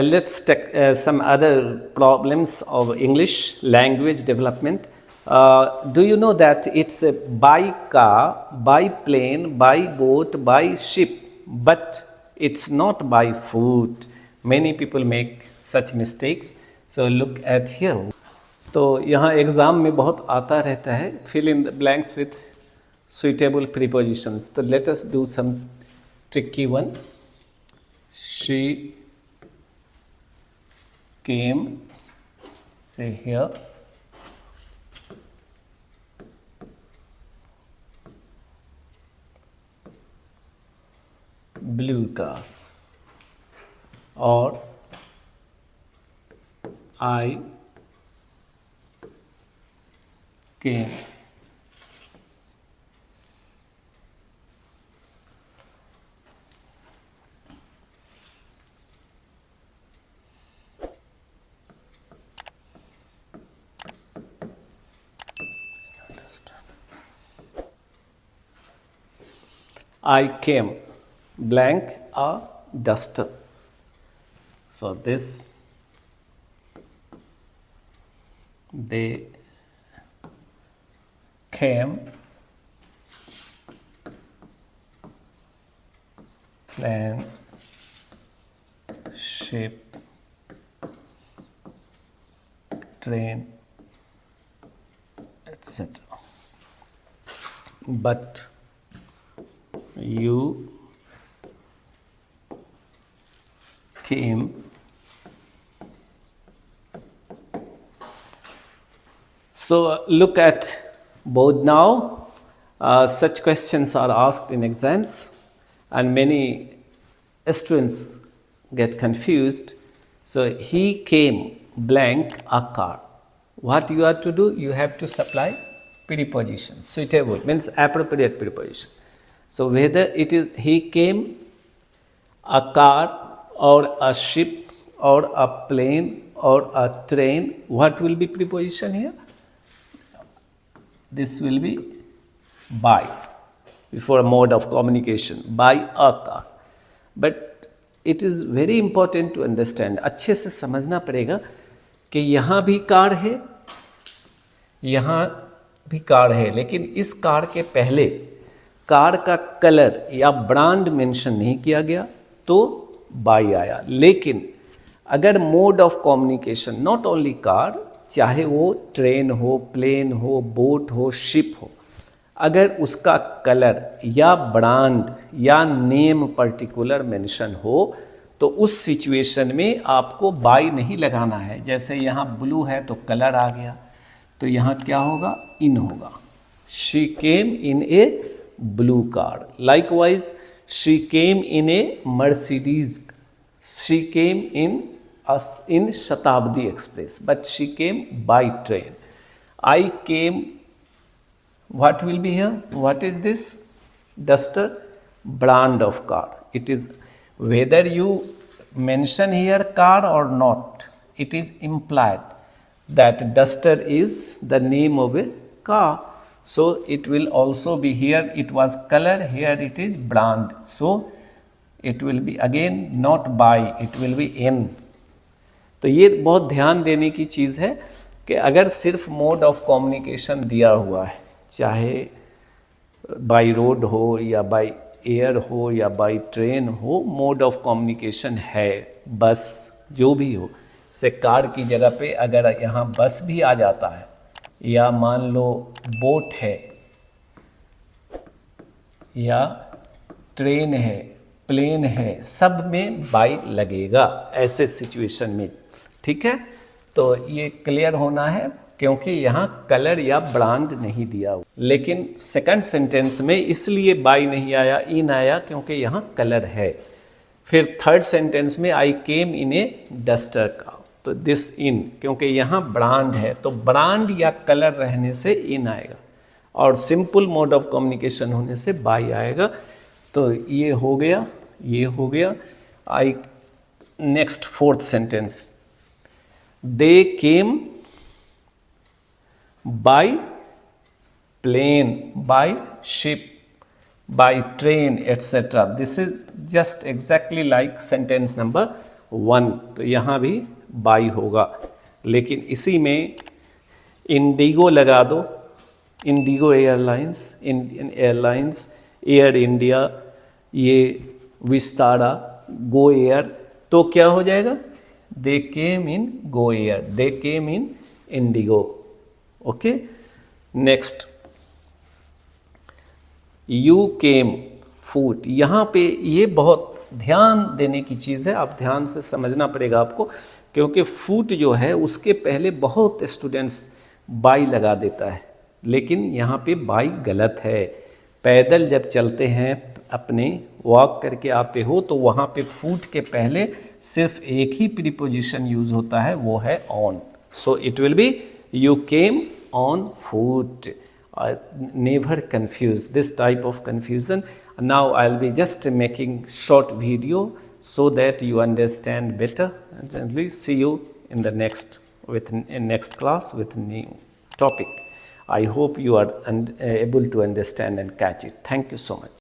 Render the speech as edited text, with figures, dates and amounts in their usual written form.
Let's take some other problems of English language development. Do you know that it's by car, by plane, by boat, by ship, but it's not by foot. Many people make such mistakes. So look at here. तो यहाँ exam में बहुत आता रहता है, fill in the blanks with suitable prepositions. तो let us do some tricky one. She came, say here, blue car, or I came I came blank a duster. So this they came plane ship train etc. But you came so look at both now. Such questions are asked in exams and many students get confused. So he came blank a car. What you have to do? You have to supply preposition. Suitable means appropriate preposition. So whether it is he came, a car or a ship or a plane or a train, what will be preposition here? This will be by before a mode of communication, by a car. But it is very important to understand, अच्छे से समझना पड़ेगा कि यहाँ भी car है, यहाँ भी कार है, लेकिन इस कार के पहले कार का कलर या ब्रांड मेंशन नहीं किया गया तो बाई आया. लेकिन अगर mode of communication not only car, चाहे वो ट्रेन हो, प्लेन हो, बोट हो, शिप हो, अगर उसका कलर या ब्रांड या नेम पर्टिकुलर मेंशन हो तो उस सिचुएशन में आपको बाई नहीं लगाना है. जैसे यहाँ ब्लू है तो कलर आ गया, तो यहाँ क्या होगा? इन होगा. She came in A blue car. Likewise, she came in a Mercedes. She came in Shatabdi Express, but she came by train. I came. What will be here? What is this? Duster, brand of car. It is whether you mention here car or not, it is implied that duster is the name of a car. So it will also be here, it was color, here it is brand. So it will be again not by, it will be in. तो ये बहुत ध्यान देने की चीज़ है कि अगर सिर्फ मोड ऑफ कम्युनिकेशन दिया हुआ है, चाहे बाय रोड हो या बाय एयर हो या बाय ट्रेन हो, मोड ऑफ कम्युनिकेशन है, बस जो भी हो, से कार की जगह पे अगर यहाँ बस भी आ जाता है या मान लो बोट है या ट्रेन है, प्लेन है, सब में बाई लगेगा ऐसे सिचुएशन में. ठीक है, तो ये क्लियर होना है क्योंकि यहाँ कलर या ब्रांड नहीं दिया हुआ. लेकिन सेकंड सेंटेंस में इसलिए बाई नहीं आया, इन आया क्योंकि यहाँ कलर है. फिर थर्ड सेंटेंस में आई केम इन ए डस्टर का, तो दिस इन, क्योंकि यहाँ ब्रांड है तो ब्रांड या कलर रहने से इन आएगा और सिंपल मोड ऑफ कम्युनिकेशन होने से बाई आएगा. तो ये हो गया, ये हो गया. I next fourth sentence, they came by plane, by ship, by train, etc. This is just exactly like sentence number 1, तो यहाँ भी बाई होगा, लेकिन इसी में इंडिगो लगा दो, IndiGo airlines, Indian airlines, air India, ये विस्तारा, गो एयर, तो क्या हो जाएगा? They came in go air, they came in IndiGo. Okay, next, you came foot, यहाँ पे ये बहुत ध्यान देने की चीज़ है, आप ध्यान से समझना पड़ेगा आपको, क्योंकि फूट जो है उसके पहले बहुत स्टूडेंट्स बाई लगा देता है, लेकिन यहाँ पे बाई गलत है। पैदल जब चलते हैं, अपने वॉक करके आते हो, तो वहाँ पे फूट के पहले सिर्फ एक ही प्रीपोजिशन यूज होता है, वो है on. So it will be you came on foot. Never confuse this type of confusion. Now I'll be just making short video so that you understand better, and we see you in the next class with new topic. I hope you are able to understand and catch it. Thank you so much.